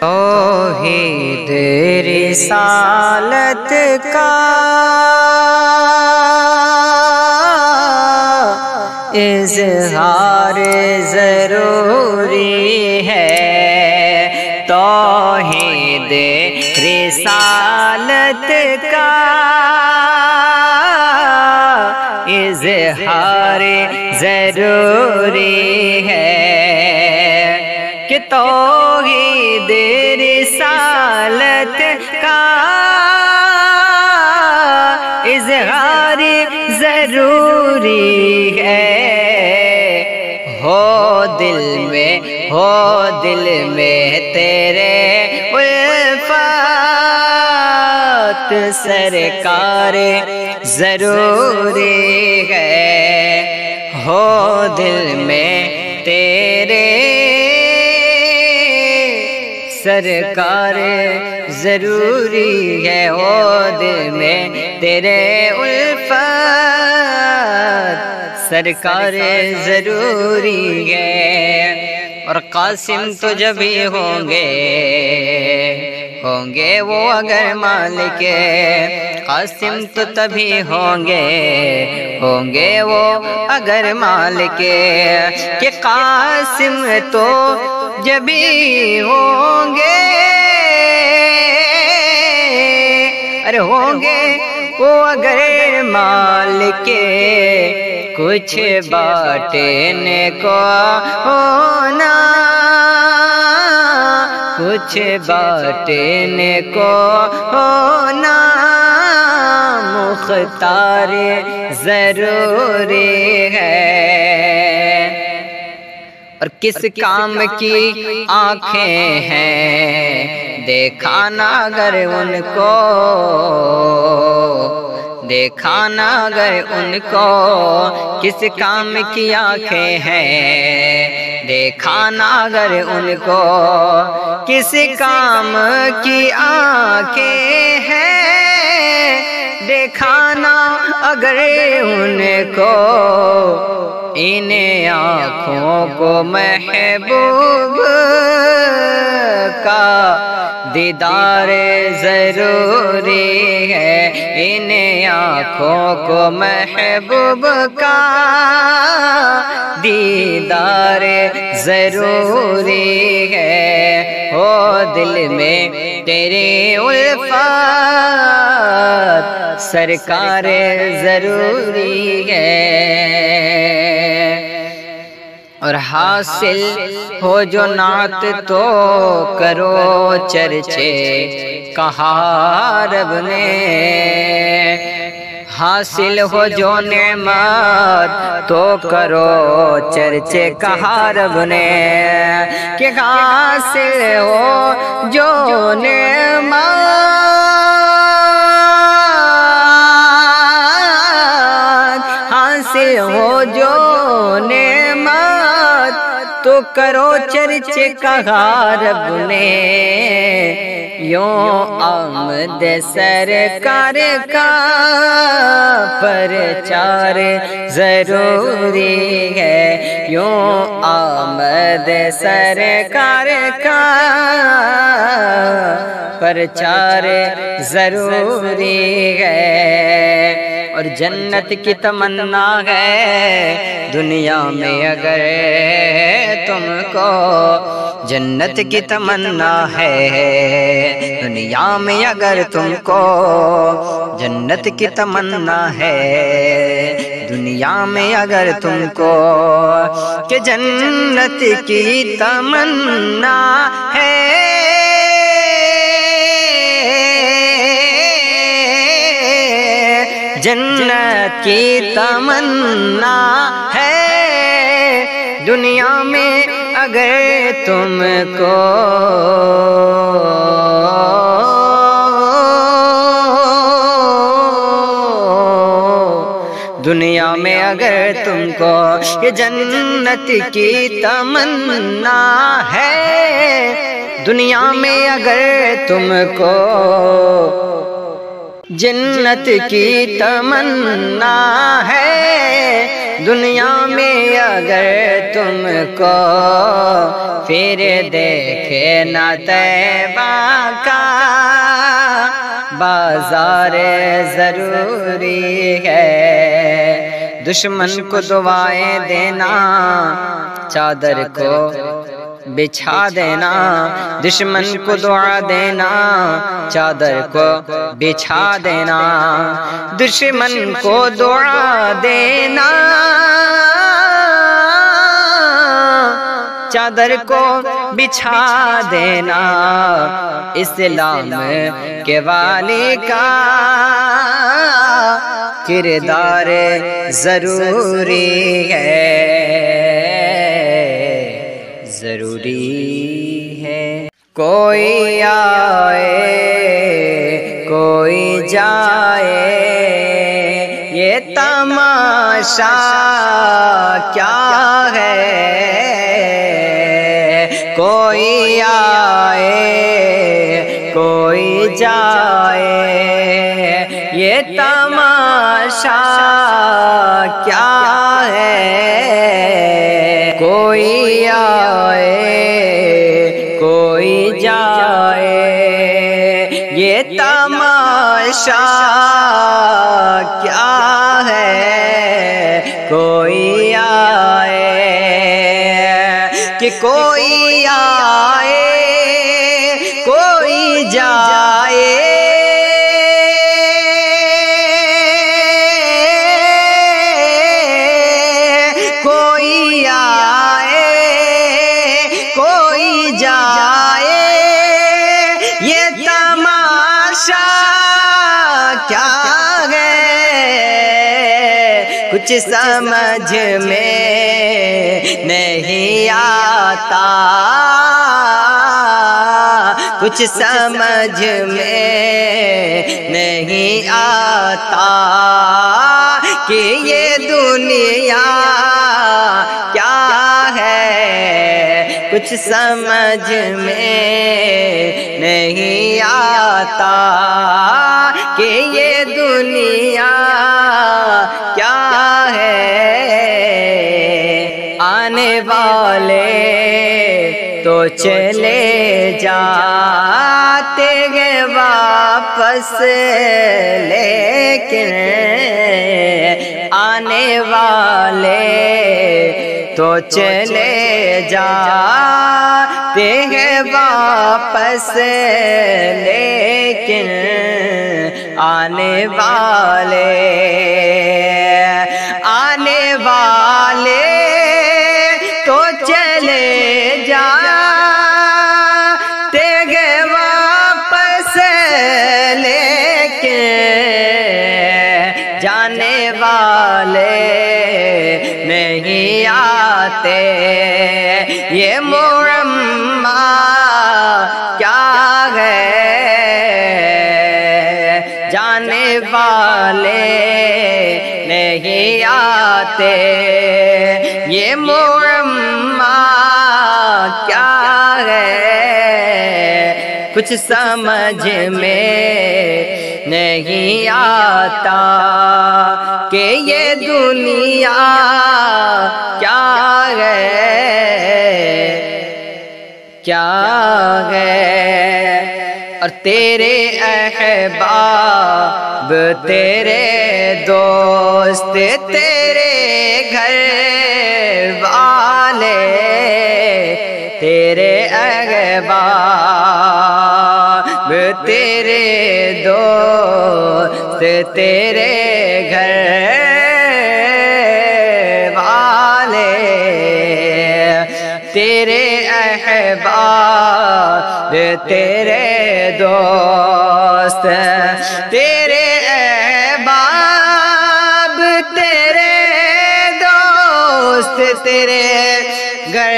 توحید رسالت کا اظہار ضروری ہے، توحید رسالت کا اظہار ضروری ہے کہ توحید رسالت کا اظہار ضروری ہے۔ ہو دل میں تیرے الفات سرکار ضروری ہے، ہو دل میں تیرے سرکار ضروری ہے، ہو دل میں تیرے الفات سرکار ضروری ہے۔ اور قاسم تو جب ہی ہوں گے وہ اگر مالک، قاسم تو تبھی ہوں گے وہ اگر مالک، کہ قاسم تو جب ہی ہوں گے، ارے ہوں گے وہ اگر مالک، کچھ بانٹنے کو ہونا، کچھ بانٹنے کو ہونا مختار ضروری ہے۔ اور کس کام کی آنکھیں ہیں دیکھا نہ اگر ان کو، دیکھا نہ اگر ان کو، کس کام کی آنکھیں ہیں دیکھا نہ اگر ان کو، کس کام کی آنکھیں ہیں دیکھا نہ اگر ان کو، ان آنکھوں کو محبوب کا دیدار ضروری ہے، ان آنکھوں کو محبوب کا دیدار ضروری ہے، ہو دل میں تیرے الفات سرکار ضروری ہے۔ اور حاصل ہو جو نعت تو کرو چرچے کہا رب نے، حاصل ہو جو نعمت تو کرو چرچے کہا رب نے، کہ حاصل ہو جو نعمت، حاصل ہو جو نعمت تو کرو چرچے کہا رب نے، یوں آمد سرکار کا پرچار ضروری ہے، یوں آمد سرکار کا پرچار ضروری ہے۔ اور جنت کی تمنا ہے دنیا میں اگر تم کو، جنت کی تمنا ہے دنیا میں اگر تم کو، جنت کی تمنا ہے دنیا میں اگر تم کو، کہ جنت کی تمنا ہے جنت کی تمنا ہے دنیا میں اگر تم کو، دنیا میں اگر تم کو، یہ جنت کی تمنا ہے دنیا میں اگر تم کو، جنت کی تمنا ہے دنیا میں اگر تم کو پھر دیکھے نہ طیبہ کا بازار ضروری ہے، دشمن کو دعائیں دینا، چادر کو بچھا دینا، دشمن کو دعا دینا، چادر کو بچھا دینا، دشمن کو دعا دینا، چادر کو بچھا دینا، اسلام کے والی کا کردار ضروری ہے، ضروری ہے۔ کوئی آئے کوئی جائے یہ تماشا کیا ہے، کوئی آئے کوئی جائے یہ تماشا کیا ہے، کوئی آئے کوئی جائے یہ تماشا کیا ہے، کوئی آئے کہ کوئی آئے کوئی جائے، کوئی آئے کوئی جائے یہ تماشا کیا ہے، کچھ سمجھ میں نہیں آتا، کچھ سمجھ میں نہیں آتا کہ یہ دنیا کیا ہے، کچھ سمجھ میں نہیں آتا کہ یہ دنیا کیا ہے، آنے والے تو چلے جاتے ہیں واپس، لیکن آنے والے تو چلے جاتے ہیں واپس، لیکن آنے والے تو چلے جاتے ہیں واپس، لیکن جانے والے نہیں آتے، یہ معمہ کیا ہے، جانے والے نہیں آتے، یہ معمہ کیا ہے، کچھ سمجھ میں نہیں آتا کہ یہ دنیا کیا ہے، کیا ہے، اور تیرے احباب تیرے دوست تیرے گھر والے، تیرے احباب تیرے دوست تیرے گھر والے، تیرے احباب تیرے دوست، تیرے احباب تیرے دوست تیرے گھر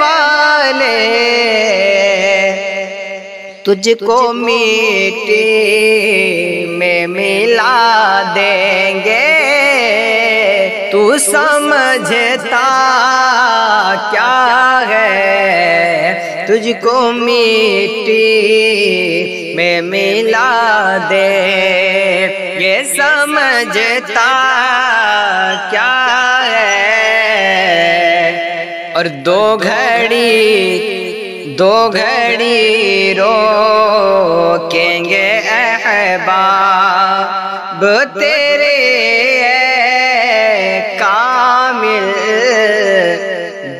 والے، تجھ کو مٹی میں ملا دیں گے، تو سمجھتا کیا ہے، تجھ کو مٹی میں ملا دے، یہ سمجھتا کیا ہے، اور دو گھڑی روکیں گے احباب تیرے کامل،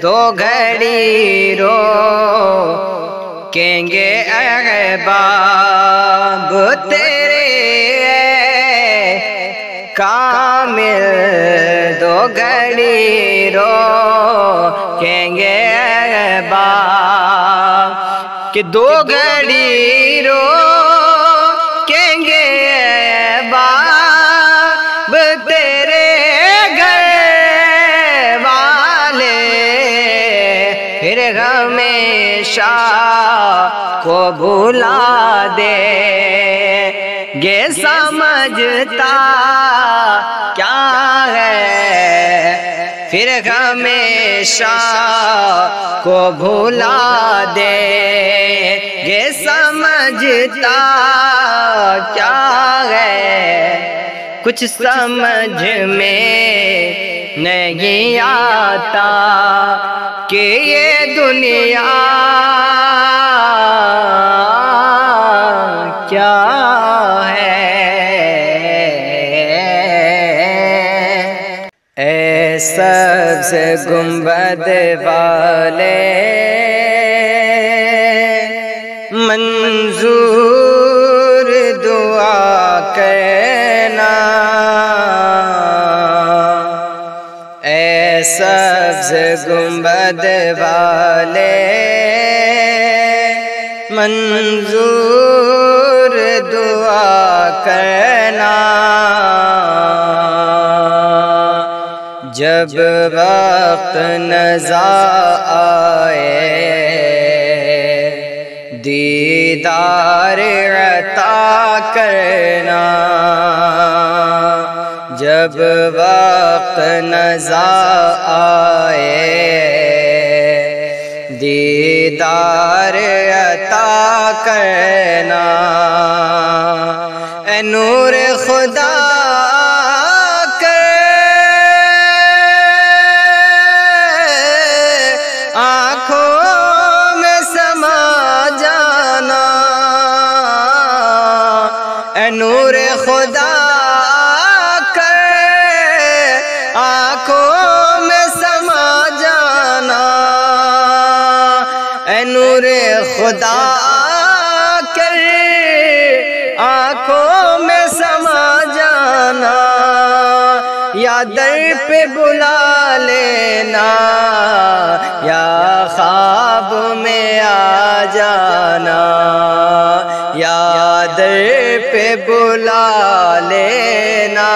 دو گھڑی روکیں گے احباب تیرے کامل، دو گھڑی روکیں گے احباب، کہ دو گھڑی روکیں گے احباب تیرے گھر والے، پھر ہمیشہ کو بھلا دے گے، سمجھتا کیا ہے، پھر ہمیشہ کو بھلا دے گے، سمجھتا کیا ہے، کچھ سمجھ میں نہیں آتا کہ یہ دنیا کیا ہے، اے سبز گنبد والے منظور دعا کرنا، اے سبز گنبد والے منظور دعا کرنا، جب وقت نزا آئے دیدار عطا کرنا، جب وقت نزا آئے دیدار عطا کرنا، اے نور خدا نور خدا کر آنکھوں میں سما جانا، اے نور خدا کر آنکھوں میں سما جانا، یا در پہ بلا لینا یا خواب میں آ جانا، یا در پہ بلا لینا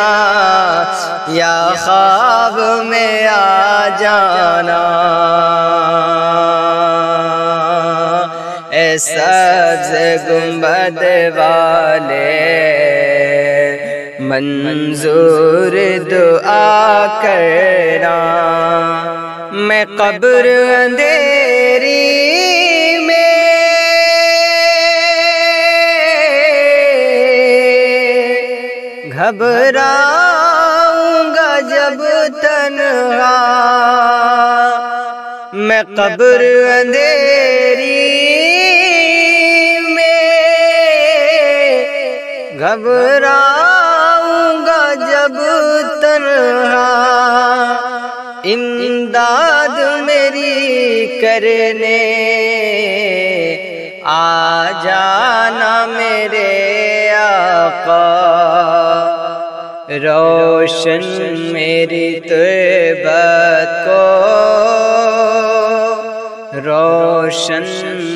یا خواب میں آ جانا، اے سبز گنبد والے منظور دعا کرنا، میں قبر اندھیری گھبراؤں گا جب تنہا، میں قبر اندھیری میں گھبراؤں گا جب تنہا، امداد میری کرنے آ جانا میرے آقا، روشن میری تربت کو، روشن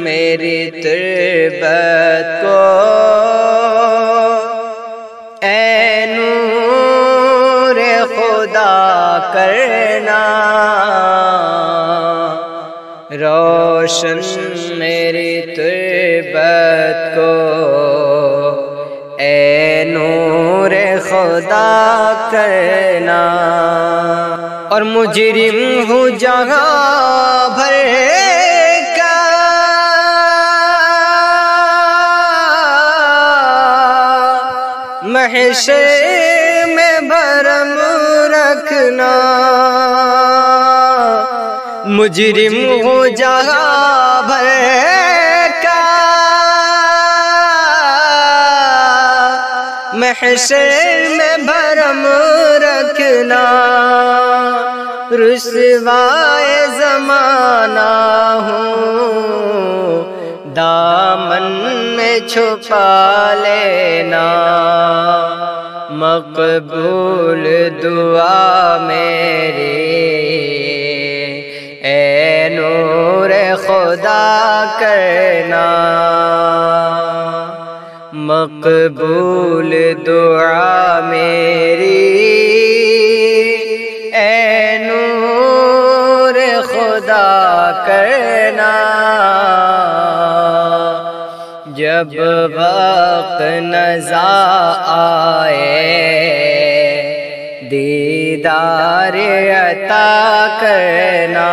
میری تربت کو، اے نور خدا کرنا، روشن میری تربت کو، اے نور خدا کرنا، اور مجرم ہوں جہاں بھر کا، محشر میں بھرم رکھنا، مجرم ہو جہاں بھر کا محشر میں بھرم رکھنا رسوائے زمانہ ہوں دامن میں چھپا لینا مقبول دعا میری اے نور خدا کرنا مقبول دعا میری اے نور خدا کرنا جب وقت نزا آئے دیدار عطا کرنا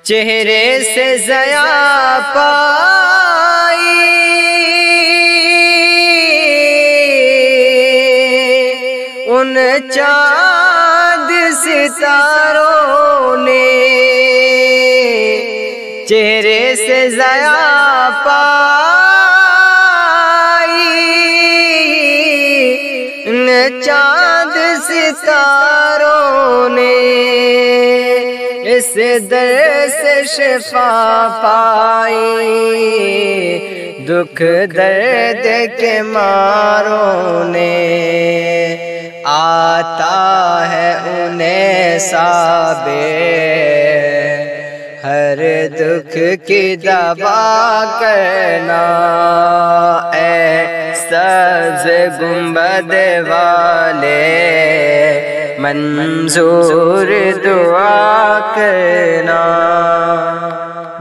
چہرے سے ضیا پائی ان چاند ستاروں نے چہرے سے ضیا پائی ان چاند ستاروں نے اس در سے شفا پائی دکھ درد کے ماروں نے آتا ہے انہیں ثابت ہر دکھ کی دوا کرنا اے سبز گنبد والے منظور دعا کرنا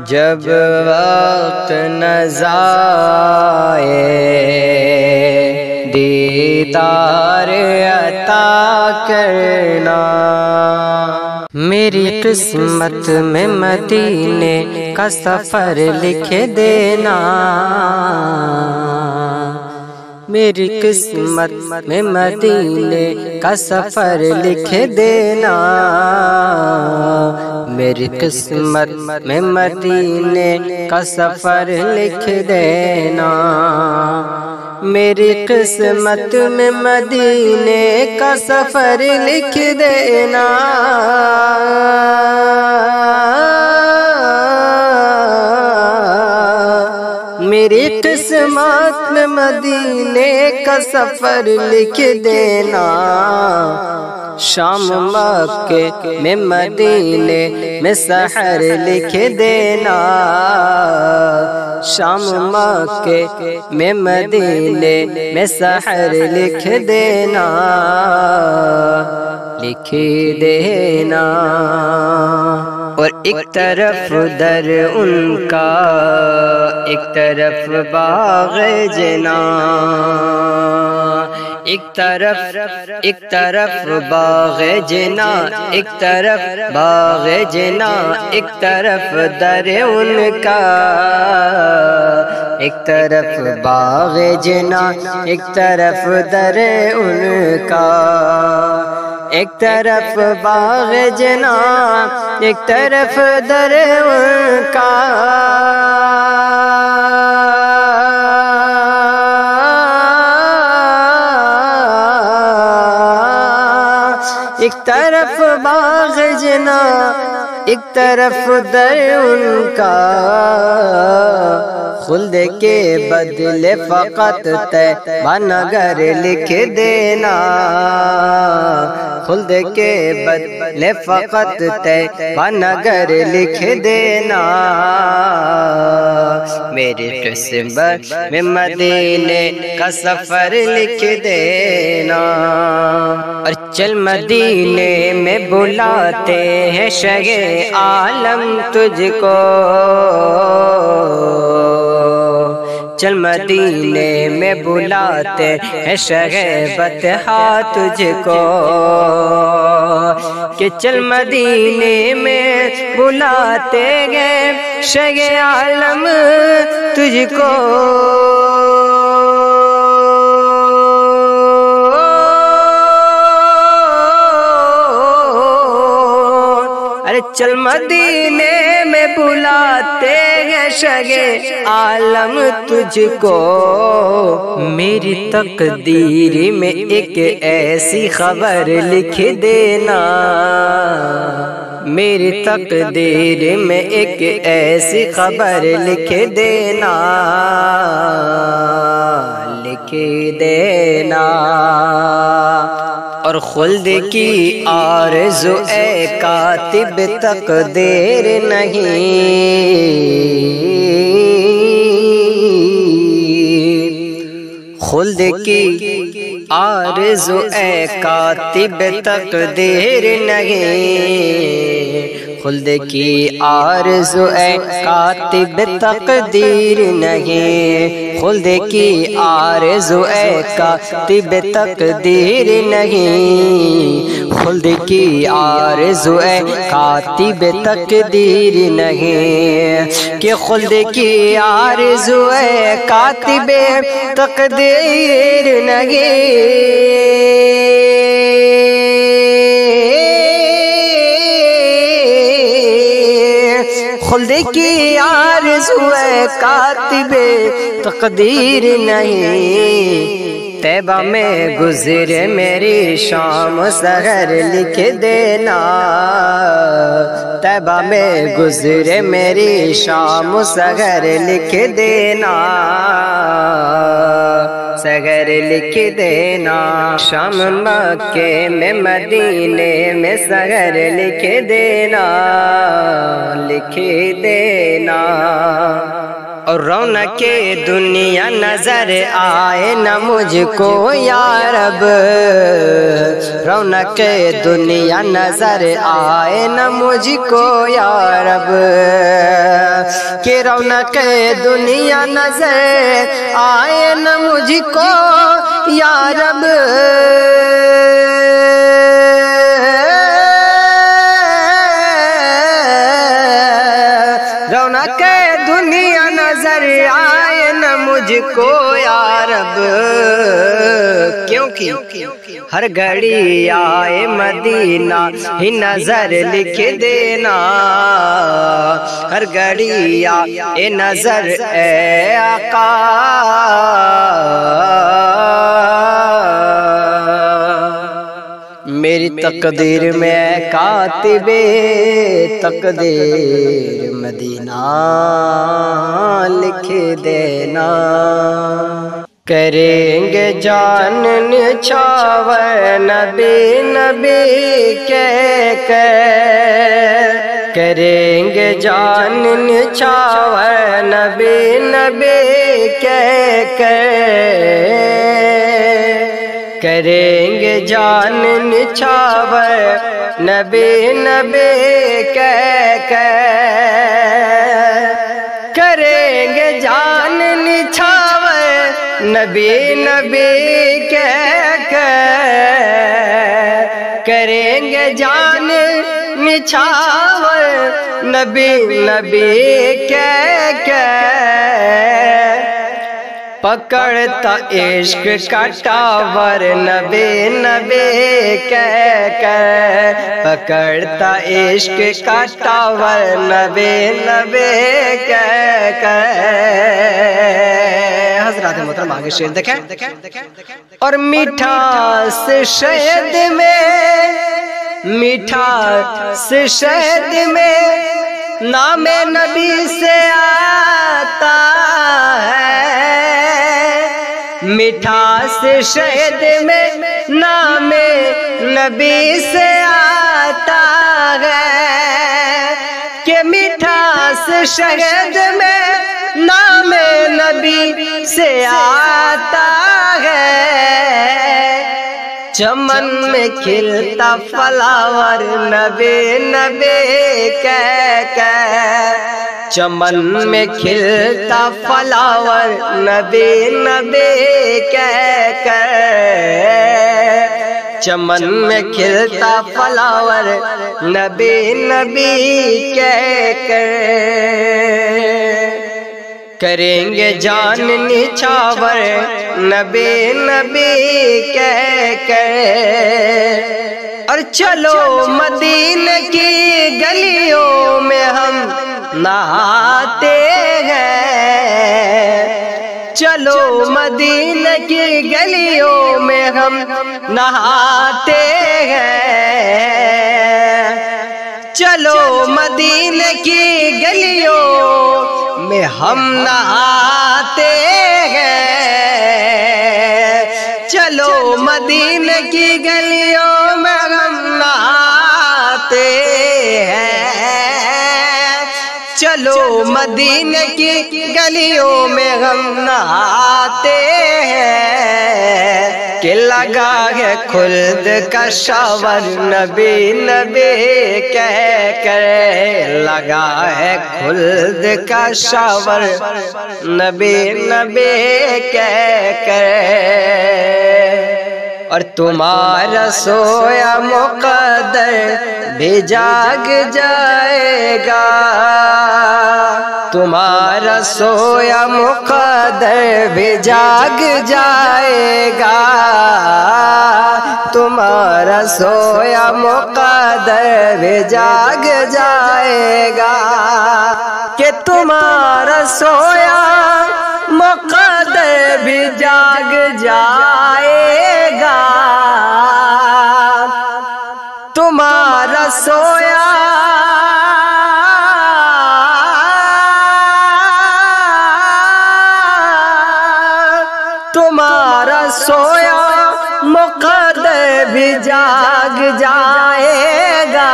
جب وقت نزا آئے دیدار عطا کرنا میری قسمت میں مدینے کا سفر لکھ دینا میری قسمت میں مدینے کا سفر لکھ دینا میری قسمت میں مدینے کا سفر لکھ دینا میری قسمت میں مدینے کا سفر لکھ دینا میری قسمت میں مدینے کا سفر لکھ دینا شام مکے میں مدینے میں سحر لکھ دینا شام مکے میں مدینے میں سحر لکھ دینا لکھ دینا اور ایک طرف در ان کا ایک طرف باغ جنا ایک طرف باغ جنا ایک طرف باغ جنا ایک طرف در ان کا ایک طرف باغ جنا ایک طرف در ان کا ایک طرف باغ جنا ایک طرف در ان کا ایک طرف باغ جنا ایک طرف در ان کا خلد کے بدلے فقط طیبہ نگر لکھ دینا خلد کے بدلے فقط طیبہ نگر لکھ دینا میری قسمت میں مدینے کا سفر لکھ دینا اور چل مدینے میں بلاتے ہیں شہ عالم تجھ کو چل مدینے میں بلاتے ہیں شہ بطحا تجھ کو کہ چل مدینے میں بلاتے ہیں شہ عالم تجھ کو ارے چل مدینے میں بلاتے ہیں شگے عالم تجھ کو، میری تقدیر میں ایک ایسی خبر لکھ دینا، میری تقدیر میں ایک ایسی خبر لکھ دینا، لکھ دینا۔ اور خلد کی آرزو اے کاتب تقدیر نہیں، خلد کی آرزو اے کاتب تقدیر نہیں، خلد کی آرزو اے کاتب تقدیر نہیں، خلد کی آرزو اے کاتب تقدیر نہیں، خلد کی آرزو اے کاتب تقدیر نہیں، کہ خلد کی آرزو اے کاتب تقدیر نہیں، خلد کی آرزو ہے کاتب تقدیر نہیں، طیبہ میں گزرے میری شام سحر لکھ دینا، طیبہ میں گزرے میری شام سحر لکھ دینا، سحر لکھ دینا، شام مکے میں مدینے میں سحر لکھ دینا، لکھ دینا۔ اور رونق دنیا نظر آئے نہ مجھ کو یا رب، رونق دنیا نظر آئے نہ مجھ کو یا رب، کہ رونق دنیا نظر آئے نہ مجھ کو یا رب، رونق دنیا نظر آئے نہ مجھ کو یا رب، کیونکہ ہر گھڑی آئے مدینہ ہی نظر لکھ دینا، ہر گھڑی آئے نظر اے آقا، میری تقدیر میں کاتب تقدیر مدینہ لکھ دینا، کریں گے جان نچھاور نبی نبی کہہ کر، کریں گے جان نچھاور نبی نبی کہہ کر، کریں گے جان نچھاور نبی نبی کہہ کر، کریں گے جان نچھاور نبی نبی کہہ کر، کریں گے جان نچھاور نبی نبی کہہ کر، پکڑتا عشق کا ٹاور نبی نبی کہہ کر، پکڑتا عشق کا ٹاور نبی نبی کہہ کر۔ حضرات محترم آگے شعر دیکھیں، اور میٹھاس شہد میں، میٹھاس شہد میں نام نبی سے آتا ہے، میٹھاس شہد میں نام نبی سے آتا ہے، کہ میٹھاس شہد میں نام نبی سے آتا ہے، چمن میں کھلتا فلاور نبی نبی کہہ کر، چمن میں کھلتا فلاور نبی نبی کہہ کر، چمن میں کھلتا فلاور نبی نبی کہہ کر، کریں گے جان نچھاور نبی نبی کہہ کر، اور چلو مدینہ کی گلیوں میں ہم نہاتے ہیں، چلو مدینہ کی گلیوں میں ہم نہاتے ہیں، چلو مدینہ کی گلیوں میں ہم نہاتے ہیں، چلو مدینہ کی گلیوں میں ہم نہاتے ہیں، چلو مدینہ کی گلیوں میں ہم نہاتے ہیں، کہ لگا ہے خلد کا شاور نبی نبی کہہ کر، لگا ہے خلد کا شاور نبی نبی کہہ کر، اور تمہارا سویا مقدر بھی جاگ جائے گا، تمہارا سویا مقدر بھی جاگ جائے گا، تمہارا سویا مقدر بھی جاگ جائے گا، کہ تمہارا سویا مقدر بھی جاگ جائے گا، تمہارا سویا تمہارا سویا مقدر بھی جاگ جائے گا،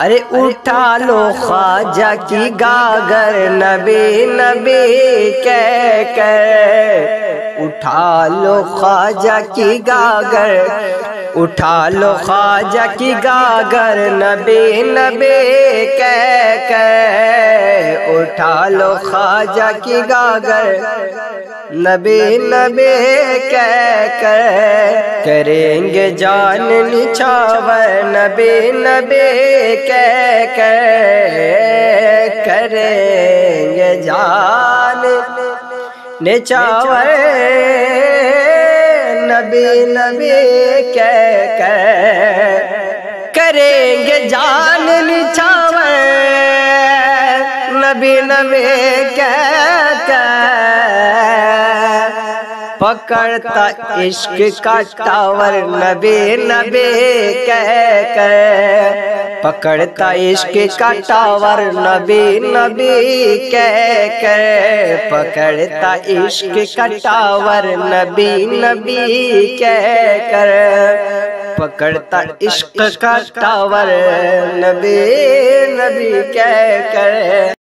ارے اٹھا لو خواجہ کی گاگر نبی نبی کہہ کر، اٹھا لو خواجہ کی گاگر، اٹھا لو خواجہ کی گاگر نبی نبی کہہ کر، اٹھا لو خواجہ کی گاگر نبی نبی کہہ کر، کریں گے جان نچھاور نبی نبی کہہ کر، کریں گے جان نچھاور نبی نبی کہہ کر، کریں گے جان نچھاور نبی نبی کہہ کر، پکڑتا عشق کا ٹاور نبی نبی کہہ کر، پکڑتا عشق کا ٹاور نبی نبی کہہ کر، پکڑتا عشق کا ٹاور نبی نبی کہہ کر، پکڑتا عشق کا ٹاور نبی نبی کہہ کر۔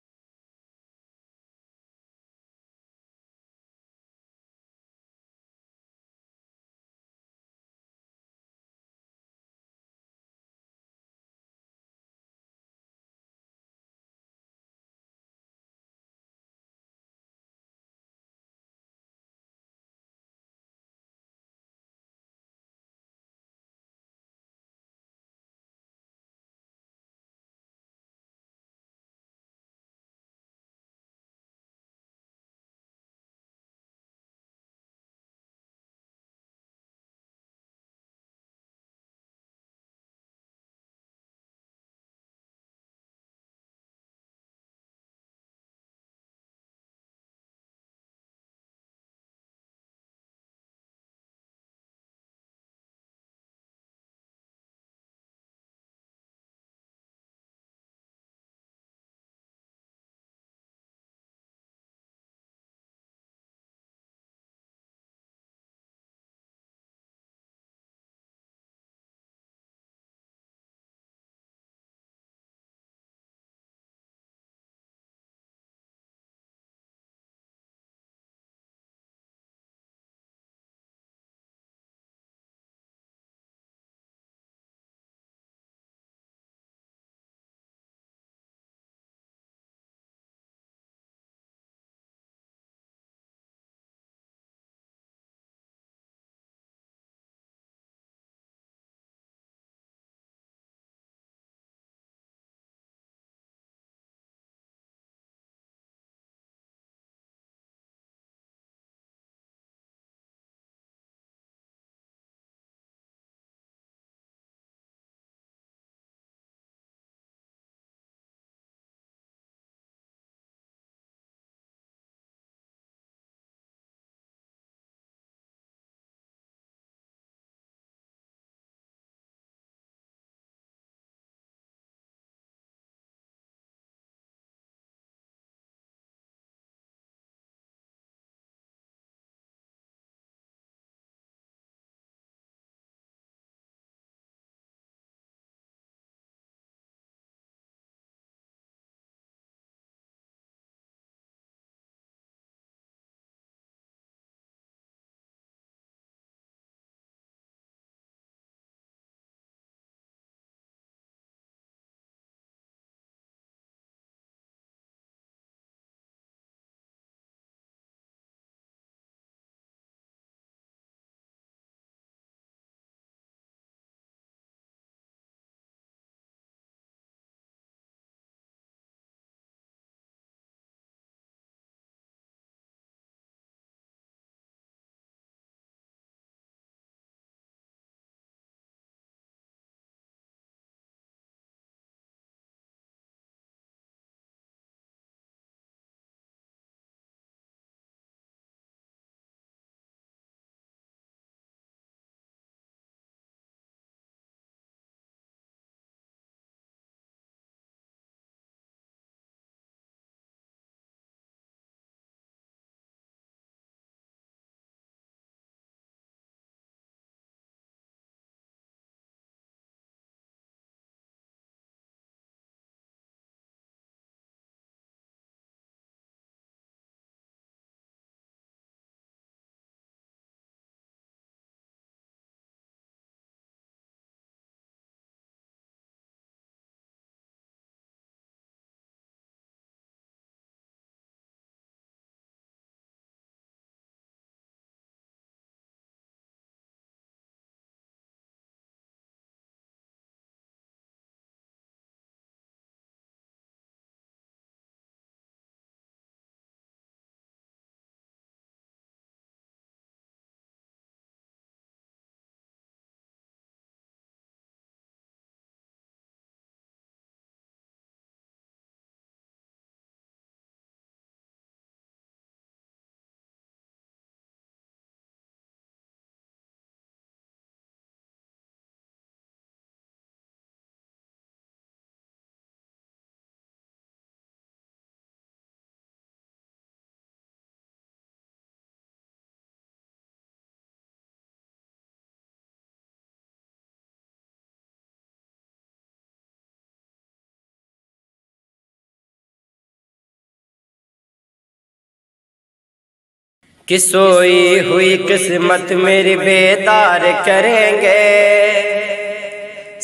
کہ سوئی ہوئی قسمت میری بیدار کریں گے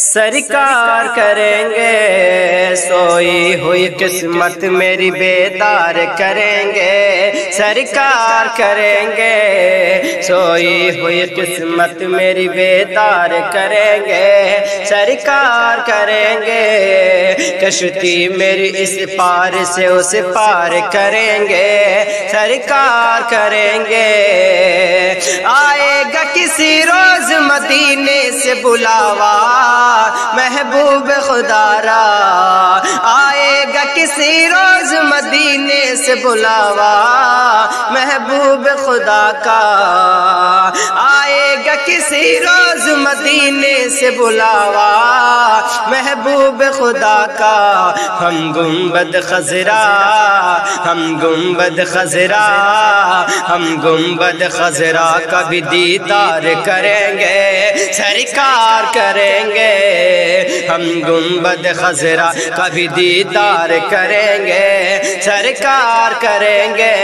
سرکار کریں گے، سوئی ہوئی قسمت میری بیدار کریں گے سرکار کریں گے، سوئی ہوئی قسمت میری بیدار کریں گے سرکار کریں گے، کشتی میری اس پار سے اس پار کریں گے سرکار کریں گے، آئے گا کسی روز مدینے سے بلاوا محبوب خدا را، آئے گا کسی روز مدینے سے بلاوا محبوب خدا کا، آئے گا کسی روز مدینے سے بلاوا محبوب خدا کا، ہم گنبد خضرا ہم گنبد خضرا ہم گنبد خضرا کا بھی دیدار کریں گے سرکار کریں گے، ہم گنبد خضرا کا بھی دیدار کریں گے سرکار کریں گے،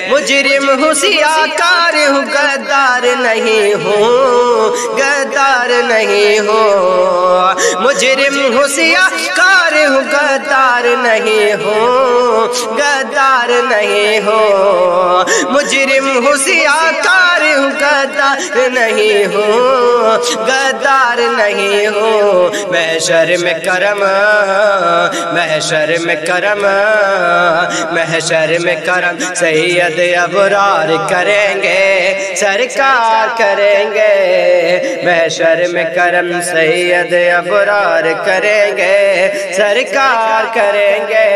مجرم ہوں سیاکار ہوں غدار نہیں ہوں غدار نہیں ہوں، مجرم ہوں سیاکار ہوں غدار نہیں ہوں غدار نہیں ہوں، مجرم ہوں سیاکار ہوں غدار نہیں ہوں غدار نہیں ہوں، محشر میں کرم محشر میں کرم محشر میں کرم سید ابرار کریں گے سرکار کریں گے، محشر میں کرم سید ابرار کریں گے سرکار کریں گے۔